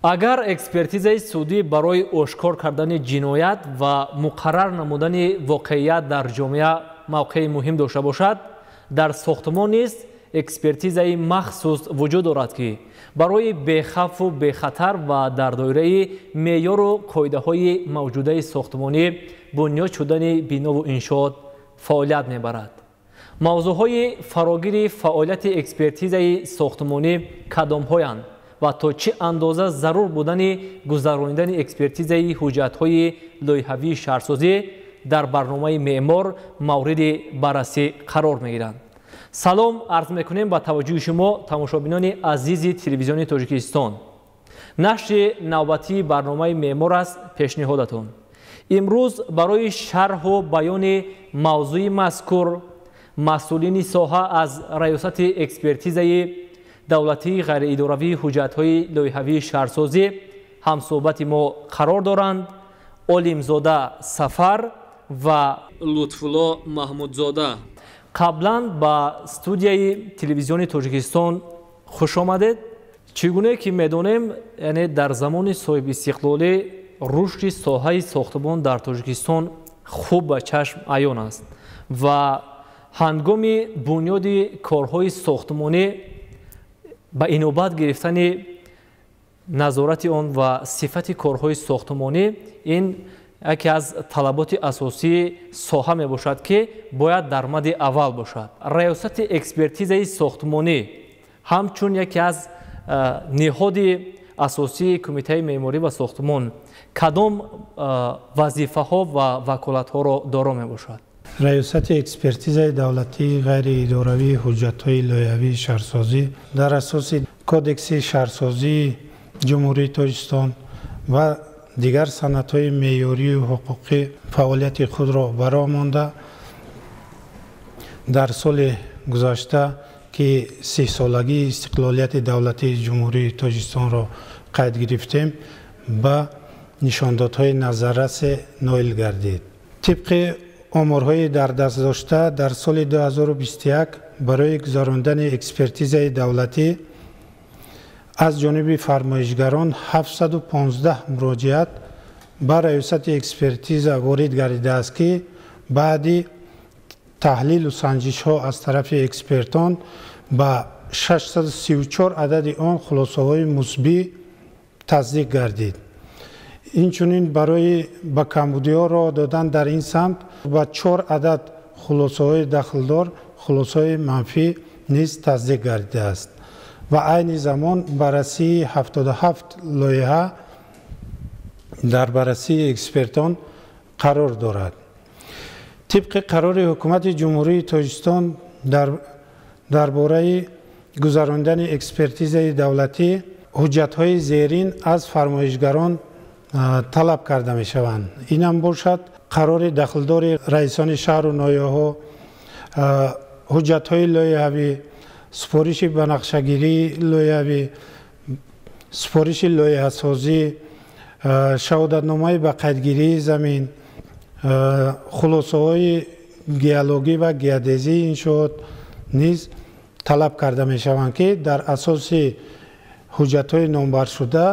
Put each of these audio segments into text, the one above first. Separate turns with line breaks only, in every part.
агар экспертизаи судӣ барои ошкор кардани ҷиноят ва муқаррар намудани воқеият дар ҷомеа мавқеи муҳим дошта бошад, дар сохтмон низ экспертизаи махсус вуҷуд дорад, ки барои бехавфу бехатар ва дар доираи меъёру қоидаҳои мавҷудаи сохтмонӣ бунёд шудани бинову иншоот фаъолият мебарад. мавзӯъҳои фарогири фаъолияти экспертизаи сохтмонӣ кадомҳоянд ва то чӣ андоза зарур будани гузарондани экспертизаи ҳуҷҷатҳои лоиҳавии шаҳрсозӣ дар барномаи меъмор мавриди баррасӣ қарор мегиранд. салом арз мекунем ба таваҷҷӯҳи шумо тамошобинони азизи телевизиони Тоҷикистон. нашри навбатии барномаи меъмор аст пешниҳодатон. имрӯз барои шарҳу баёни мавзӯи мазкур масъулини соҳа аз раёсати экспертизаи давлатии ғайриидоравии ҳуҷҷатҳои лоиҳавии шаҳрсозӣ ҳамсӯҳбати мо қарор доранд. Олимзода Сафар ва Лутфулло Маҳмудзода. қаблан ба студияи телевизиони Тоҷикистон хуш омадед. чӣ гуне ки медонем, яъне дар замони соҳибистиқлолӣ рушди соҳаи сохтмон дар Тоҷикистон хуб ба чашм аён аст ва ҳангоми бунёди корҳои сохтмонӣ ба инобат гирифтани назорати он ва сифати корҳои сохтмонӣ ин яке аз талаботи асосии соҳа мебошад, ки бояд дар мадди аввал бошад. раёсати экспертизаи сохтмонӣ ҳамчун яке аз ниҳоди асосии кумитаи меъморӣ ва сохтмон кадом вазифаҳо ва ваколатҳоро доро мебошад?
раёсати экспертизаи давлатии ғайриидоравии ҳуҷҷатҳои лоиҳавии шаҳрсозӣ дар асоси кодекси шаҳрсозии ҷумҳурии Тоҷикистон ва дигар санадҳои меъёрию ҳуқуқӣ фаъолияти худро баромонда дар соли гузашта ки 30-солагии истиқлолияти давлатии ҷумҳурии Тоҷикистонро қайд гирифтем, ба нишондодҳои назаррасе ноил гардид. тибқи оморҳои дар даст дошта дар соли 2021 барои гузарондани экспертизаи давлатӣ аз ҷониби фармоишгарон 715 муроҷиат ба раёсати экспертиза ворид гардидааст, ки баъди таҳлилу санҷишҳо аз тарафи экспертон ба 634 адади он хулосаҳои мусбӣ тасдиқ гардид. инчунин барои ба камбудиҳо роҳ додан дар ин самт ба 4 адад хулосаҳои дахлдор хулосаҳои манфӣ низ тасдиқ гардидааст ва айни замон баррасии 77 лоиҳа дар баррасии экспертон қарор дорад. тибқи қарори ҳукумати ҷумҳурии Тоҷикистон дар бораи гузарондани экспертизаи давлатӣ ҳуҷҷатҳои зерин аз фармоишгарон талаб карда мешаванд. инам бошад қарори дахлдори раисони шаҳру ноҳияҳо, ҳуҷҷатҳои лоиҳавӣ, супориши банақшагирии лоиҳавӣ, супориши лоиҳасозӣ, шаҳодатномаи ба қайдгирии замин, хулосаҳои геологӣ ва геодезии иншоот низ талаб карда мешаванд, ки дар асоси ҳуҷҷатҳои номбаршуда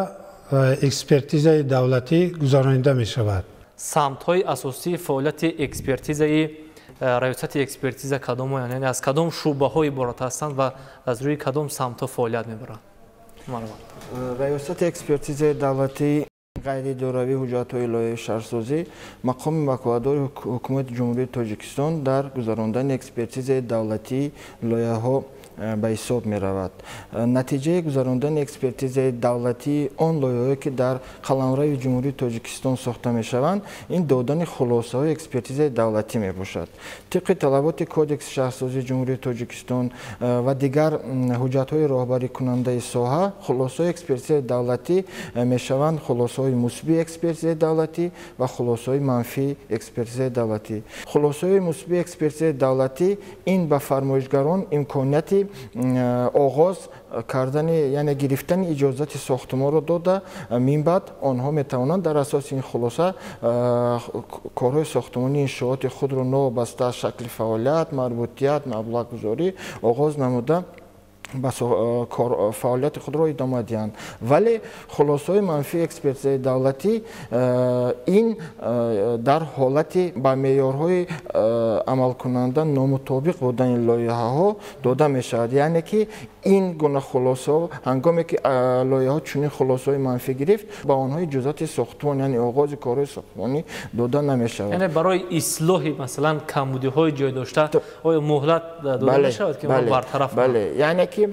экспертизаи давлатӣ гузаронида мешавад.
самтҳои асосии фаъолияти экспертизаи раёсати экспертиза кадомоянд, яъне аз кадом шӯъбаҳо иборат ҳастанд ва аз рӯи кадом самтҳо фаъолият мебаранд?
раёсати экспертизаи давлатии ғайриидоравии ҳуҷҷатҳои лоиҳаи шаҳрсозӣ мақоми вакоlatдори ҳукумати ҷумҳурии Тоҷикистон дар гузарондани экспертизаи давлатии лоиҳаҳо ба ҳисоб меравад. натиҷаи гузарондани экспертизаи давлатии он лоиҳаҳое ки дар қаламрави ҷумҳурии Тоҷикистон сохта мешаванд, ин додани хулосаҳои экспертизаи давлатӣ мебошад. тибқи талаботи кодекси шаҳрсозии ҷумҳурии Тоҷикистон ва дигар ҳуҷҷатҳои роҳбарикунандаи соҳа, хулосаҳои экспертизаи давлатӣ мешаванд хулосаҳои мусбии экспертизаи давлатӣ ва хулосаҳои манфии экспертизаи давлатӣ. хулосаҳои мусбии экспертизаи давлатӣ ин ба фармоишгарон имконияти оғоз кардани, яъне гирифтани иҷозати сохтмонро дода, минбаъд онҳо метавонанд дар асоси ин хулоса корҳои сохтмонии иншооти худро новобаста аз шакли фаъолият, марбутият, маблағгузорӣ оғоз намуда ба фаъолияти худро идома диҳанд. Вале хулосаҳои манфии экспертизаи давлатӣ ин дар ҳолати ба меъёрҳои амалкунанда номутобиқ будани лоиҳаҳо дода мешавад. Яъне ки ин гуна хулосаҳо ҳангоме ки лоиҳаҳо чунин хулосаҳои манфӣ гирифт ба онҳои ҷузъати сохтмон яъне оғози корҳои сохтмонӣ дода намешавад.
Яъне барои ислоҳи масалан камбудиҳои ҷой дошта оё муҳлат дода мешавад ки онҳо бартараф кунанд?
Бале, яъне ки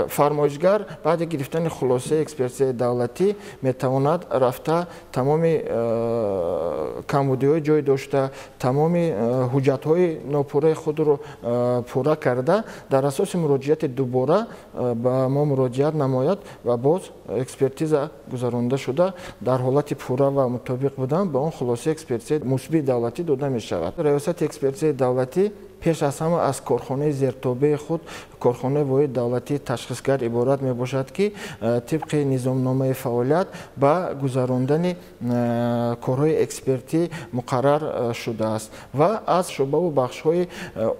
фармоишгар баъди гирифтани хулосаи экспертизаи давлатӣ метавонад рафта тамоми камбудиҳои ҷой дошта, тамоми ҳуҷҷатҳои нопурраи худро пурра карда, дар асоси муроҷиати дубора ба мо муроҷиат намояд ва боз экспертиза гузаронида шуда дар ҳолати пурра ва мутобиқ будан ба он хулосаи экспертизаи мусбии давлатӣ дода мешавад. Раёсати экспертизаи давлатӣ пеш аз ҳама аз корхонаи зертобаи худ корхонаи воҳид давлатии ташхисгар иборат мебошад ки тибқи низомномаи фаъолият ба гузарондани корҳои экспертӣ муқаррар шудааст ва аз шуъбаву бахшҳои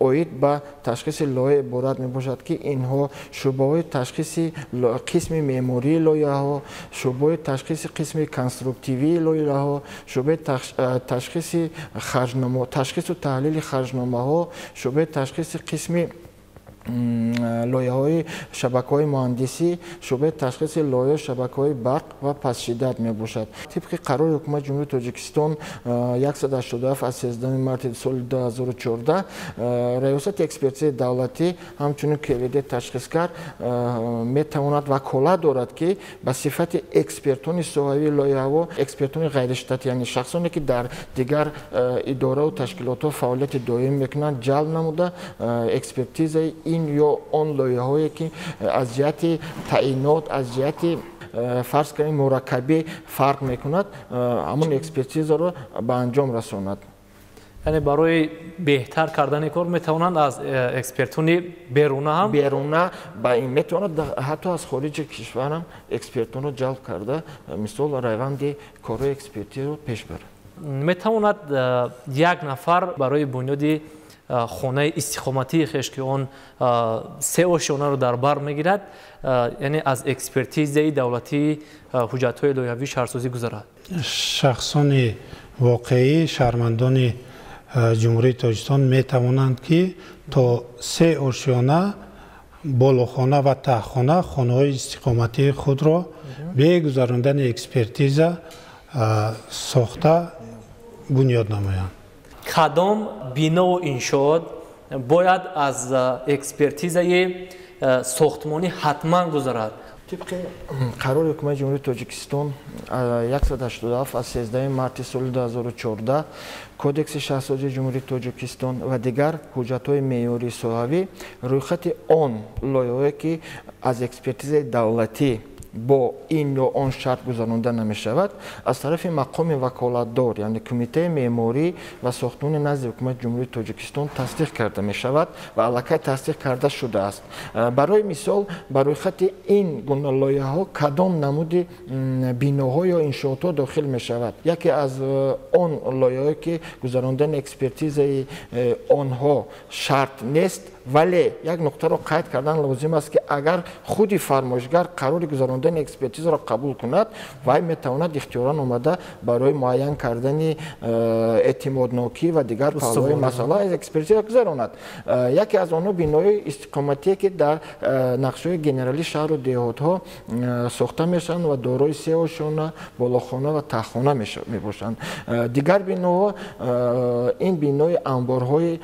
оид ба ташхиси лоиҳа иборат мебошад ки инҳо шуъбаҳои ташхиси қисми меъмории лоиҳаҳо, шуъбаҳои ташхиси қисми конструктивии лоиҳаҳо, шуъбаи ташхиси ташхису таҳлили харҷномаҳо, шуъбаи ташхиси қисми лоиҳаҳои шабакаҳои муҳандисӣ, шуъбаи ташхиси лоиҳаи шабакаҳои барқ ва пасшиддат мебошад. Тибқи қарори ҳукумати ҷумҳурии Тоҷикистон 187 аз 13 марти соли 2014 раёсати экспертизаи давлатӣ ҳамчунин кеведи ташхисгар метавонад ваколат дорад ки ба сифати экспертони соҳавии лоиҳаҳо, экспертони ғайриштатӣ, яъне шахсоне ки дар дигар идораву ташкилотҳо фаъолияти доим мекунанд, ҷалб намуда экспертизаи ин ё он лоиҳаҳое ки аз ҷиҳати таъинот, аз ҷиҳати фарз кардем мураккабӣ фарқ мекунад, ҳамон экспертизаро ба анҷом расонад.
яъне барои беҳтар кардани кор метавонанд аз экспертони беруна ҳам
беруна ба ин метавонад ҳатто аз хориҷи кишвар ҳам экспертонро ҷалб карда мисол раванди корҳои экспертиро пеш барад.
метавонад як нафар барои бунёди хонаи истиқоматии хеш ки он 3 ошиёнаро дар бар мегирад, яъне аз экспертизаи давлатии ҳуҷҷатҳои лоиҳавии шаҳрсозӣ гузарад.
шахсони воқеӣ шаҳрвандони ҷумҳурии Тоҷикистон метавонанд ки то 3 ошиёна болохона ва таҳхона хонаҳои истиқоматии худро бе гузарондани экспертиза сохта бунёд намоянд.
кадом бинову иншоот бояд аз экспертизаи сохтмонӣ ҳатман гузарад?
тибқи қарори ҳукумати ҷумҳурии Тоҷикистон 187 аз 13 марти соли 2014 кодекси шаҳрсозии ҷумҳурии Тоҷикистон ва дигар ҳуҷҷатҳои меъёрии соҳавӣ рӯйхати он лоиҳае ки аз экспертизаи давлатӣ бо ин ё он шарт гузаронида намешавад аз тарафи мақоми ваколатдор, яъне кумитаи меъморӣ ва сохтмони назди ҳукумати ҷумҳурии Тоҷикистон тасдиқ карда мешавад ва аллакай тасдиқ карда шудааст. Барои мисол ба рӯйхати ин гуна лоиҳаҳо кадом намуди биноҳо ё иншоотҳо дохил мешавад? Яке аз он лоиҳае ки гузарондани экспертизаи онҳо шарт нест, вале як нуқтаро қайд кардан лозим аст ки агар худи фармоишгар қарори гузарондани экспертизаро қабул кунад, вай метавонад ихтиёран омада барои муайян кардани эътимоднокӣ ва дигар паҳлӯҳои масъала аз экспертиза гузаронад. Яке аз онҳо бинои истиқоматие ки дар нақшаҳои генералии шаҳру деҳотҳо сохта мешаванд ва дорои 3 ошиёна, болохона ва таҳхона мебошанд. Дигар биноҳо ин бинои анборҳои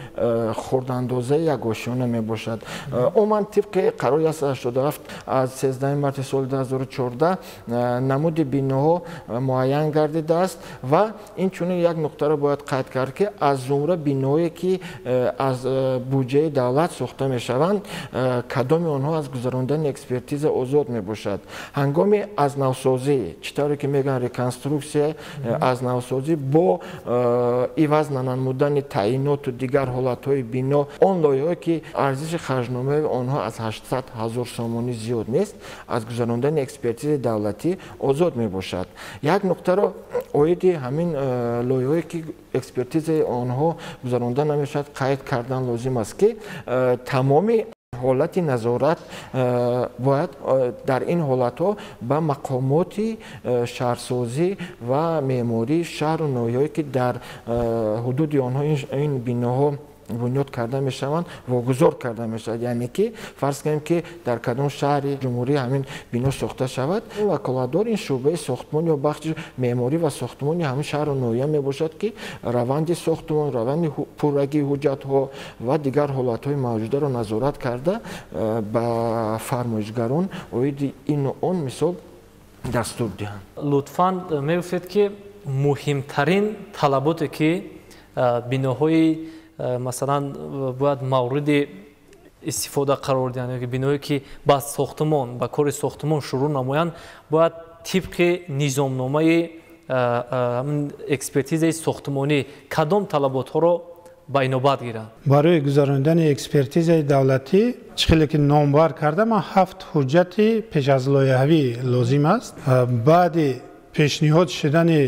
хурдандозаи як ошиёна мебошад. умуман тибқи қарори 187 аз 13 марти соли 2014 намуди биноҳо муайян гардидааст ва инчунин як нуқтаро бояд қайд кард ки аз зумра биноҳое ки аз буҷаи давлат сохта мешаванд, кадоми онҳо аз гузарондани экспертиза озод мебошад. ҳангоми аз навсозӣ, чӣ тавре ки мегӯянд реконструксия, аз навсозӣ бо иваз намудани таъиноту дигар ҳолатҳои бино, он лоиҳае ки арзиши харҷномаи онҳо аз 800 000 сомонӣ зиёд нест, аз гузарондани экспертизаи давлатӣ озод мебошад. як нуқтаро оиди ҳамин лоиҳае ки экспертизаи онҳо гузаронда намешавад қайд кардан лозим аст ки тамоми ҳолати назорат бояд дар ин ҳолатҳо ба мақомоти шаҳрсозӣ ва меъмории шаҳру ноҳияҳое ки дар ҳудуди онҳо ин биноҳо бунёд карда мешаванд вогузор карда мешавад. яъне ки фарз кунем ки дар кадом шаҳри ҷумҳурӣ ҳамин бино сохта шавад, ваколатдор ин шӯъбаи сохтмон ё бахши меъморӣ ва сохтмони ҳамин шаҳру ноҳия мебошад ки раванди сохтмон, раванди пуррагии ҳуҷҷатҳо ва дигар ҳолатҳои мавҷударо назорат карда ба фармоишгарон оиди ину он мисол дастур диҳанд.
лутфан мегуфтед ки муҳимтарин талаботе ки биноҳои масалан бояд мавриди истифода қарор диҳанд, биное ки ба сохтмон ба кори сохтмон шурӯъ намоянд, бояд тибқи низомномаи экспертизаи сохтмонӣ кадом талаботҳоро ба инобат гиранд?
барои гузарондани экспертизаи давлатӣ чӣ хеле ки номбар карда, ман 7 ҳуҷҷати пеш аз лоиҳавӣ лозим аст. баъди пешниҳод шудани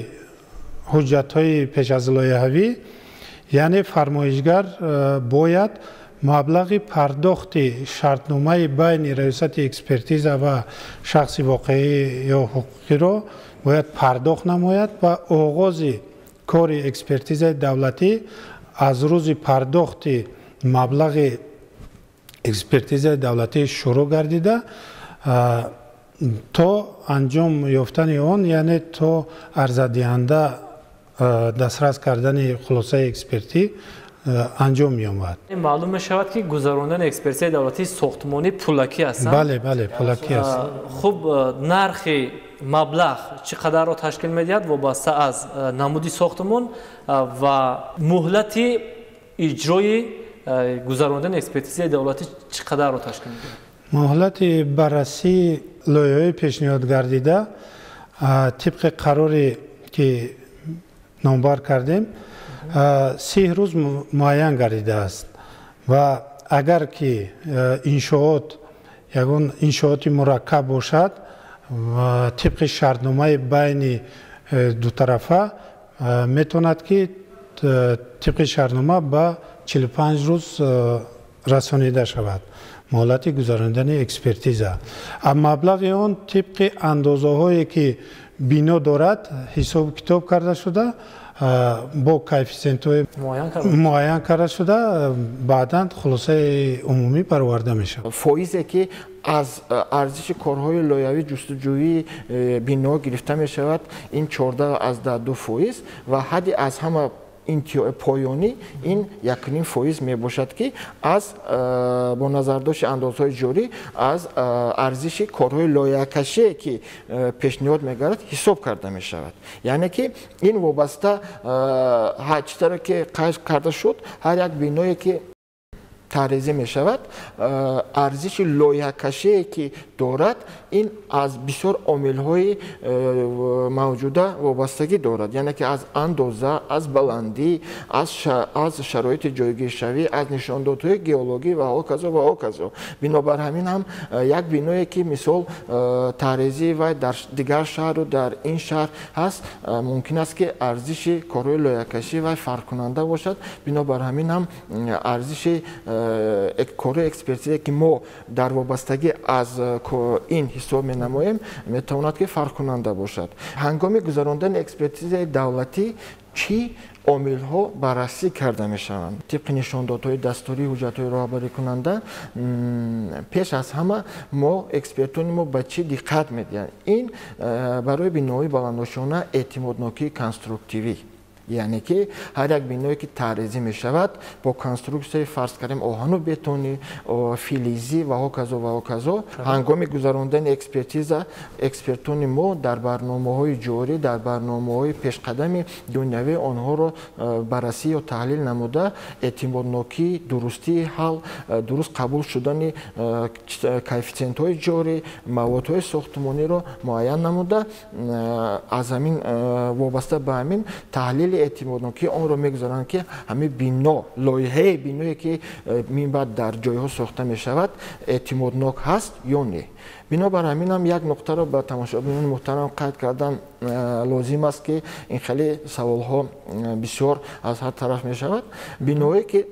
ҳуҷҷатҳои пеш аз лоиҳавӣ, яъне фармоишгар бояд маблағи пардохти шартномаи байни раёсати экспертиза ва шахси воқеӣ ё ҳуқуқиро бояд пардохт намояд ва оғози кори экспертизаи давлатӣ аз рӯзи пардохти маблағи экспертизаи давлатӣ шурӯъ гардида то анҷом ёфтани он, яъне то арзадиҳанда дастрас кардани хулосаи экспертӣ анҷом меомад.
маълум мешавад ки гузарондани экспертизаи давлатии сохтмонӣ пулакӣ ҳастанд?
бале пулакӣ аст.
хуб, нархи маблағ чӣ қадарро ташкил медиҳад вобаста аз намуди сохтмон ва муҳлати иҷрои гузарондани экспертизаи давлатӣ чӣ қадарро ташкил медиҳад?
муҳлати баррасии лоиҳаҳои пешниҳод гардида тибқи қароре ки номбар кардем 30 рӯз муайян гардидааст ва агар ки иншоот ягон иншооти мураккаб бошад тибқи шартномаи байни дутарафа метавонад ки тибқи шартнома ба 45 рӯз расонида шавад муҳлати гузарондани экспертиза. маблағи он тибқи андозаҳое ки бино дорад ҳисоб китоб карда шуда бо коэффициентҳои муайян карда шуда баъдан хулосаи умумӣ бароварда мешавад.
фоизе ки аз арзиши корҳои лоиҳавӣ ҷустуҷӯии бино гирифта мешавад, ин 14.2% ва ҳадди аз ҳама поёнӣ ин 1.5% мебошад ки аз бо назардошти андозҳои ҷорӣ аз арзиши корҳои лоиҳакашие ки пешниҳод мегардад ҳисоб карда мешавад. яъне ки ин вобаста чӣ таро ки қайд карда шуд, ҳар як биное ки таъризӣ мешавад, арзиши лоиҳакашие ки дорад, ин аз бисёр омилҳои мавҷуда вобастагӣ дорад. яъне ки аз андоза, аз баландӣ, аз шароити ҷойгиршавӣ, аз нишондодҳои геологӣ ва ҳоказо ва ҳоказо. бинобар ҳамин ҳам як биное ки мисол таъризии вай дар дигар шаҳру дар ин шаҳр ҳаст, мумкин аст ки арзиши корҳои лоиҳакашии вай фарқкунанда бошад. бинобар ҳамин ҳам арзиши кори экспертиза ки мо дар вобастагӣ аз ин ҳисоб менамоем метавонад ки фарқкунанда бошад. ҳангоми гузарондани экспертизаи давлатӣ чӣ омилҳо баррасӣ карда мешаванд? тибқи нишондодҳои дастурии ҳуҷҷатҳои роҳбарикунанда пеш аз ҳама мо экспертони мо ба чӣ диққат медиҳанд? ин барои биноҳои баланднишона эътимоднокии конструктивӣ, яъне ки ҳар як биное ки таъризӣ мешавад бо конструксияи фарз кардем оҳану бетонӣ, филизӣ ва ҳоказо ва ҳоказо. ҳангоми гузарондани экспертиза экспертони мо дар барномаҳои ҷорӣ, дар барномаҳои пешқадами дунявӣ онҳоро баррасӣ ё таҳлил намуда эътимоднокӣ, дурустии ҳал, дуруст қабул шудани коэффициентҳои ҷорӣ, маводҳои сохтмониро муайян намуда аз ҳамин вобаста ба ҳамин таҳлили эътимоднокӣ онро мегузаранд ки ҳамин бино лоиҳаи биное ки минбаъд дар ҷойҳо сохта мешавад эътимоднок ҳаст ё не. бинобар ҳаминам як нуқтаро ба тамошобинони муҳтарам қайд кардан лозим аст ки ин хеле саволҳо бисёр аз ҳар тараф мешавад. биное ки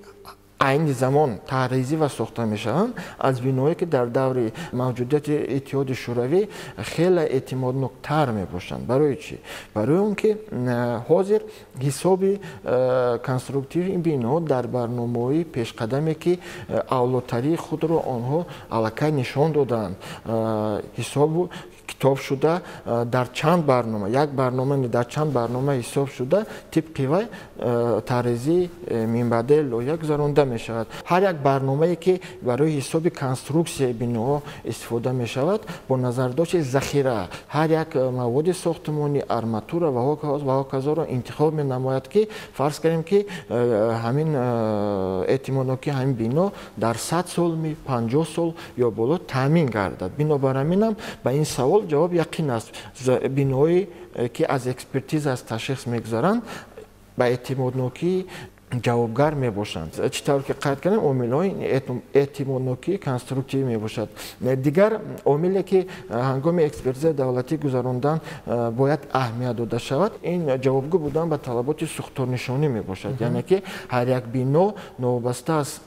айни замон таъризӣ ва сохта мешаванд аз биное ки дар даври мавҷудияти иттиҳоди шӯравӣ хеле эътимодноктар мебошанд. Барои чӣ? Барои он ки ҳозир ҳисоби конструктиви бино дар барномаҳои пешқадаме ки авлодтарии худро онҳо аллакай нишон доданд, ҳисобу китоб шуда дар чанд барнома, як барнома дар чанд барнома ҳисоб шуда тибқи вай таъризии минбаъдаи лоиҳа гузаронда мешавад. ҳар як барномае ки барои ҳисоби конструксияи биноҳо истифода мешавад бо назардошти захира ҳар як маводи сохтмонӣ, арматура ва ҳоказоро интихоб менамояд ки фарз кардем ки ҳамин эҳтимолки ҳамин бино дар 100 сол 50 сол ё боло таъмин гардад. Бинобар ҳаминам ба ин савол ҷавоб яқин аст. Биноҳое ки аз экспертиза ташхис мегузаранд ба эътимоднокӣ ҷавобгар мебошанд. Чӣ тавр ки қайд кардем, омилҳои эътимоднокии конструктивӣ мебошад. Дигар омиле ки ҳангоми экспертизаи давлатӣ гузарондан бояд аҳамият дода шавад, ин ҷавобгӯ будан ба талаботи сухторнишонӣ мебошад. Яъне ки ҳар як бино новобаста аз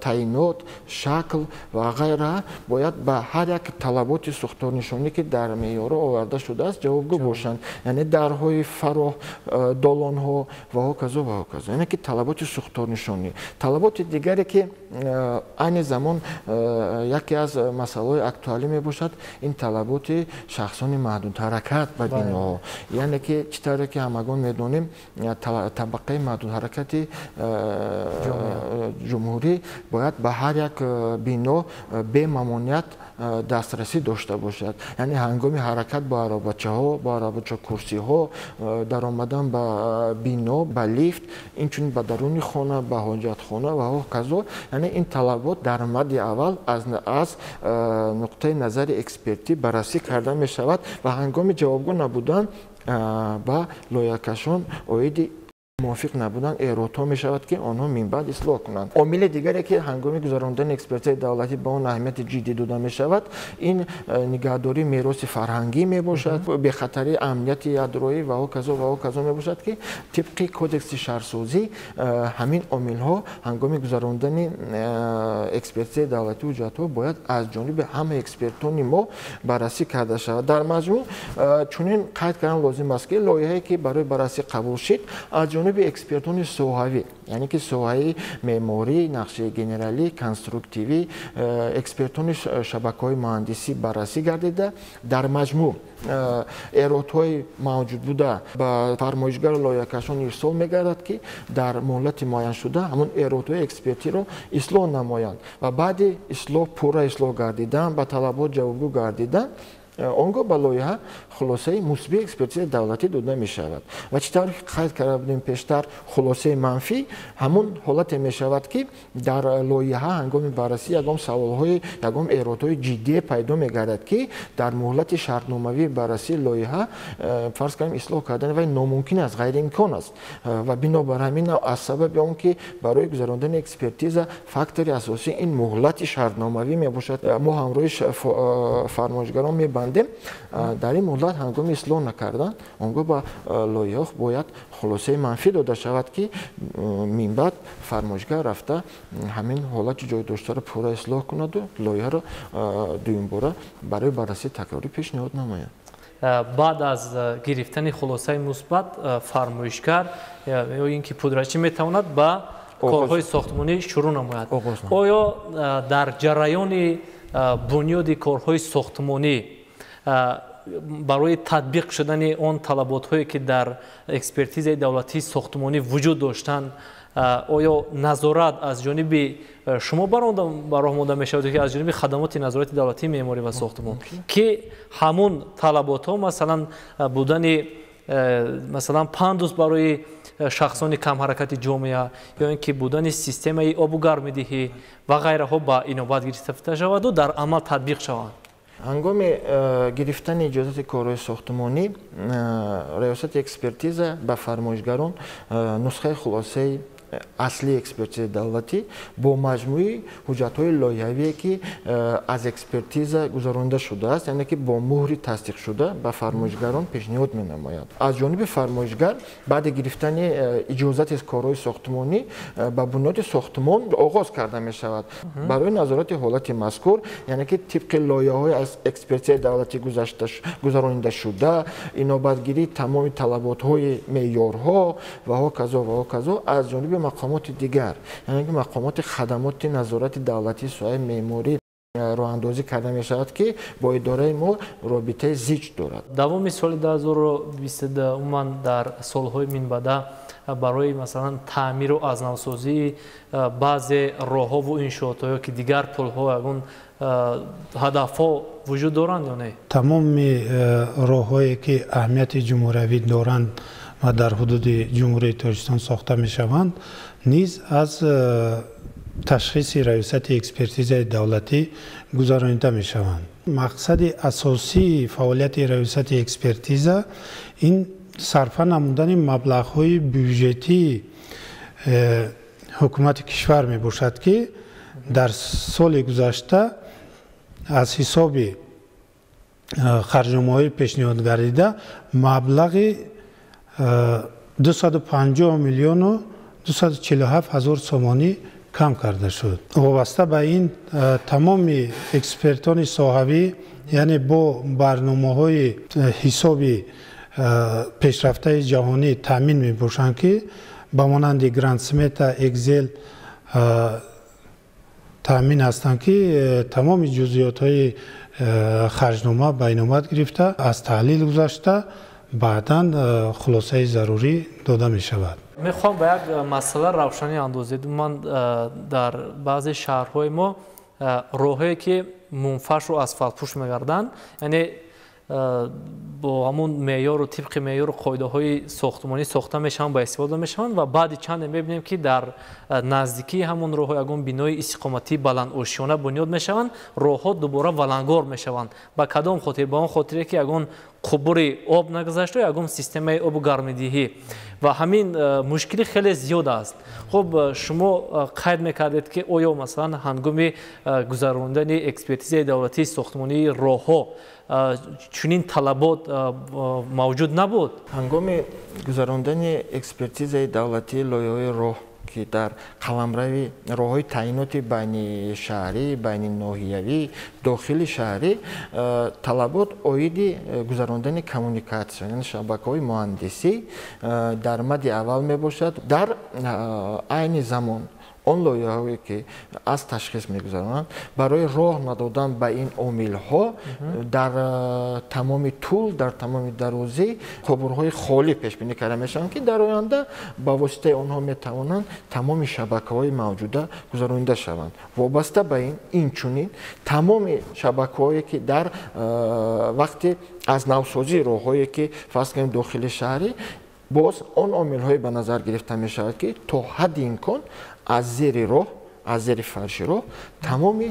таъинот, шакл ва ғайра бояд ба ҳар як талаботи сухторнишонӣ ки дар меъёрҳо оварда шудааст ҷавобгӯ бошанд. Яъне дарҳои фароҳ, долонҳо ва ҳоказо ва ҳоказо. Яъне ки талаботи сухторнишонӣ. Талаботи дигаре ки айни замон яке аз масъалаҳои актуалӣ мебошад, ин талаботи шахсони маҳдудҳаракат ба биноҳо. Яъне ки чӣ тавре ки ҳамагон медонем, табақаи маҳдудҳаракати ҷумҳурӣ бояд ба ҳар як бино бемамоният дастрасӣ дошта бошад. Яъне ҳангоми ҳаракат ба аробачаҳо, ба аробачакурсиҳо, даромадан ба бино, ба лифт, инчунин ба даруни хона, ба ҳоҷатхона ва ҳоказо. Яъне ин талабот дар мадди аввал аз нуқтаи назари экспертӣ баррасӣ карда мешавад ва ҳангоми ҷавобгӯ набудан ба лоиҳакашон оиди мувофиқ набудан эҳротҳо мешавад ки онҳо минбаъд ислоҳ кунанд. Омили дигаре ки ҳангоми гузарондани экспертизаи давлатӣ ба он аҳамияти ҷиддӣ дода мешавад, ин нигаҳдории мероси фарҳангӣ мебошад, бехатарии амнияти ядроӣ ва ҳоказо мебошад ки тибқи кодекси шаҳрсозӣ ҳамин омилҳо ҳангоми гузарондани экспертизаи давлатӣ ҳуҷҷатҳо бояд аз ҷониби ҳамаи экспертони мо баррасӣ карда шавад. Дар маҷмӯъ чунин қайд кардан лозим аст ки лоиҳае ки барои баррасӣ қабул шид аз ҷониби экспертони соҳавӣ, яъне ки соҳаи меъморӣ, нақши генералӣ, конструктивӣ, экспертони шабакаҳои муҳандисӣ баррасӣ гардида, дар маҷмӯъ эҳротҳои мавҷуд буда ба фармоишгари лоиҳакашон ирсол мегардад ки дар муҳлати муайяншуда ҳамон эҳротҳои экспертиро ислоҳ намоянд ва баъди ислоҳ пурра ислоҳ гардидан, ба талабот ҷавобгӯ гардидан, он гоҳ ба лоиҳа хулосаи мусбии экспертизаи давлатӣ дода мешавад. Ва чӣ тавр ки қайд карда будем пештар, хулосаи манфӣ ҳамон ҳолате мешавад ки дар лоиҳа ҳангоми баррасӣ ягон саволҳои, ягон эҳротҳои ҷиддие пайдо мегардад ки дар муҳлати шартномавии баррасии лоиҳа фарз кардем ислоҳ кардани вай номумкин аст, ғайриимкон аст. Ва бинобар ҳамин аз сабаби он ки барои гузарондани экспертиза фактори асосӣ ин муҳлати шартномавӣ мебошад. Мо ҳамроҳи фармоишгарон мебандем, дар ин муҳлат ҳангоми ислоҳ накардан, он гоҳ ба лоиҳа бояд хулосаи манфӣ дода шавад ки минбаъд фармоишгар рафта ҳамин ҳолати ҷойдоштаро пурра ислоҳ кунаду лоиҳаро дуюмбора барои баррасии такрорӣ пешниҳод намояд.
баъд аз гирифтани хулосаи мусбат, фармоишгар ё ин ки пудратчӣ метавонад ба корҳои сохтмонӣ шурӯъ намояд. оё дар ҷараёни бунёди корҳои сохтмонӣ барои татбиқ шудани он талаботҳое ки дар экспертизаи давлатии сохтмонӣ вуҷуд доштанд, оё назорат аз ҷониби шумо бароҳ монда мешавад ки аз ҷониби хадамоти назорати давлатии меъморӣ ва сохтмон ки ҳамун талаботҳо масалан будани масалан пандус барои шахсони камҳаракати ҷомеа ё ин ки будани системаи обу гармидиҳӣ ва ғайраҳо ба инобат гирифта шаваду дар амал татбиқ шаванд.
ҳангоми гирифтани иҷозати корҳои сохтмонӣ, раёсати экспертиза ба фармоишгарон нусхаи хулосаи асли экспертизаи давлатӣ бо маҷмӯи ҳуҷҷатҳои лоиҳавие ки аз экспертиза гузаронида шудааст, яъне ки бо муҳри тасдиқшуда ба фармоишгарон пешниҳод менамояд. Аз ҷониби фармоишгар баъди гирифтани иҷозати корҳои сохтмонӣ ба бунёди сохтмон оғоз карда мешавад барои назорати ҳолати мазкур, яъне ки тибқи лоиҳаҳои аз экспертизаи давлатӣ гузаронида шуда, инобатгирии тамоми талаботҳои меъёрҳо ва ҳоказо аз ҷониби мақомоти дигар, яъне ки мақомоти хадамоти назорати давлатӣ соҳаи меъморӣ роҳандозӣ карда мешавад ки бо идораи мо робитаи зич дорад.
давоми соли 2022 умуман дар солҳои минбаъда барои масалан таъмиру азнавсозии баъзе роҳҳову иншоотҳое ки дигар пулҳо ягон ҳадафҳо вуҷуд доранд ё не?
тамоми роҳҳое ки аҳамияти ҷумҳуриявӣ доранд ва дар ҳудуди ҷумҳурии Тоҷикистон сохта мешаванд, низ аз ташхиси раёсати экспертизаи давлатӣ гузаронида мешаванд. мақсади асосии фаъолияти раёсати экспертиза ин сарфа намудани маблағҳои бюджетии ҳукумати кишвар мебошад ки дар соли гузашта аз ҳисоби харҷномаҳои пешниҳод гардида маблағи 250 миллиону 247 ҳазор сомонӣ кам карда шуд. вобаста ба ин тамоми экспертони соҳавӣ, яъне бо барномаҳои ҳисоби пешрафтаи ҷаҳонӣ таъмин мебошанд ки ба монанди грандсмета, экзел таъмин ҳастанд ки тамоми ҷузъиётҳои харҷнома байномад гирифта, аз таҳлил гузашта баъдан хулосаи зарурӣ дода мешавад.
мехоҳам ба як масъала равшанӣ андозед. ман дар баъзе шаҳрҳои мо роҳҳое ки мунфашу асфалтпӯш мегарданд, яъне бо ҳамун меъёру тибқи меъёру қоидаҳои сохтмонӣ сохта мешаванд, ба истифода мешаванд ва баъди чанде мебинем ки дар наздикии ҳамун роҳҳо ягон бинои истиқоматии баландошиёна бунёд мешаванд, роҳҳо дубора валангор мешаванд. ба кадом хотир? ба он хотире ки ягон қубури об нагузашта, ягон системаи обу гармидиҳӣ ва ҳамин мушкили хеле зиёд аст. хуб шумо қайд мекардед ки оё масалан ҳангоми гузарондани экспертизаи давлатии сохтмонии роҳҳо чунин талабот мавҷуд набуд?
ҳангоми гузарондани экспертизаи давлатии лоиҳаҳои роҳ ки дар қаламрави роҳҳои таъиноти байни шаҳрӣ, байни ноҳиявӣ, дохили шаҳрӣ талабот оиди гузарондани коммуникатсия, яъне шабакаҳои муҳандисӣ дар мадди аввал мебошад. дар айни замон он лоиҳаҳое ки аз ташхис мегузаронанд барои роҳ надодан ба ин омилҳо дар тамоми тӯл, дар тамоми дарозӣ қубурҳои холӣ пешбинӣ карда мешаванд ки дар оянда ба воситаи онҳо метавонанд тамоми шабакаҳои мавҷуда гузаронида шаванд. вобаста ба ин инчунин тамоми шабакаҳое ки дар вақти аз навсозии роҳҳое ки фарз кунем дохили шаҳрӣ, боз он омилҳое ба назар гирифта мешавад ки то ҳадди имкон аз зери роҳ, аз зери фарши роҳ тамоми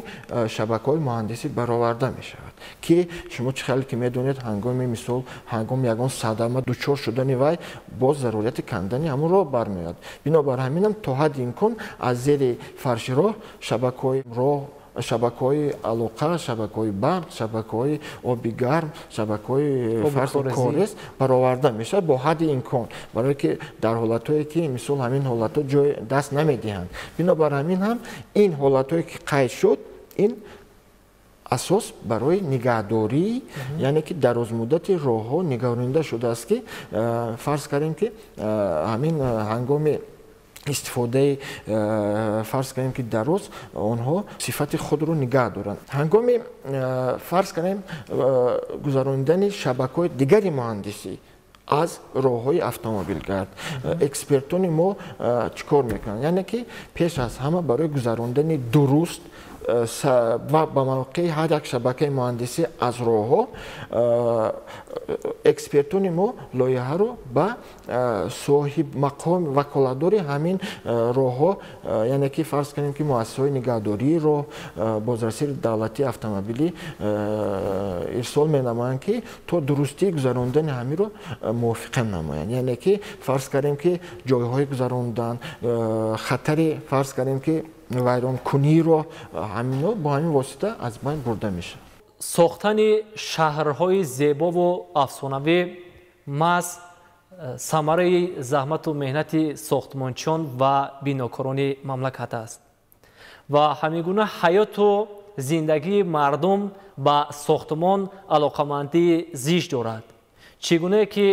шабакаҳои муҳандисӣ бароварда мешавад ки шумо чӣ хеле ки медонед ҳангоми мисол ҳангоми ягон садама дучор шудани вай боз зарурияти кандани ҳамон роҳ бармеояд. бинобар ҳаминам то ҳадди имкон аз зери фарши роҳ шабакаҳои роҳ, шабакаҳои алоқа, шабакаҳои барқ, шабакаҳои оби гарм, шабакаҳои фарзи корес бароварда мешавад бо ҳадди имкон, барое ки дар ҳолатҳое ки мисол ҳамин ҳолатҳо ҷой даст намедиҳанд. бинобар ҳамин ҳам ин ҳолатҳое ки қайд шуд, ин асос барои нигаҳдорӣ, яъне ки дарозмуддати роҳҳо нигаҳдорида шудааст ки фарз кардем ки ҳамин ҳангоми истифодаи фарз кардем ки дароз онҳо сифати худро нигоҳ доранд. ҳангоми фарз кардем гузарондани шабакаҳои дигари муҳандисӣ аз роҳҳои автомобилгард, экспертони мо чӣ кор мекунанд? яъне ки пеш аз ҳама барои гузарондани дуруст ба мавқеи ҳар як шабакаи муҳандисӣ аз роҳҳо экспертони мо лоиҳаро ба соҳиб мақом ваколатдори ҳамин роҳҳо, яъне ки фарз кардем ки муассисаҳои нигаҳдории роҳ, бозрасии давлати автомобилӣ ирсол менамоянд ки то дурустии гузарондани ҳамиро мувофиқа намоянд, яъне ки фарз кардем ки ҷойҳои гузарондан хатари фарз кардем ки вайронкуниро ҳамино бо ҳамин восита аз байн бурда мешавад.
сохтани шаҳрҳои зебову афсонавӣ маҳз самараи заҳмату меҳнати сохтмончиён ва бинокорони мамлакат аст ва ҳамин гуна ҳаёту зиндагии мардум ба сохтмон алоқамандии зишт дорад. чӣ гунае ки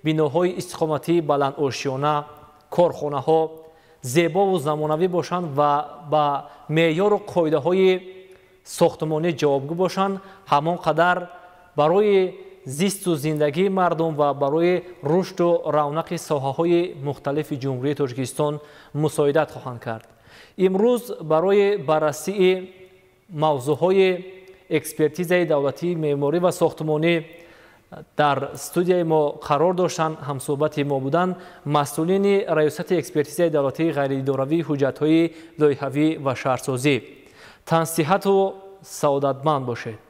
биноҳои истиқоматии баландошиёна, корхонаҳо зебову замонавӣ бошанд ва ба меъёру қоидаҳои сохтмонӣ ҷавобгӯ бошанд, ҳамон қадар барои зисту зиндагии мардум ва барои рушду равнақи соҳаҳои мухталифи ҷумҳурии Тоҷикистон мусоидат хоҳанд кард. имрӯз барои баррасии мавзӯъҳои экспертизаи давлатии меъморӣ ва сохтмонӣ дар студияи мо қарор доштанд, ҳамсӯҳбати мо буданд масъулини раёсати экспертизаи давлатии ғайриидоравии ҳуҷҷатҳои лоиҳавӣ ва шаҳрсозӣ. Тансиҳату саодатманд бошед.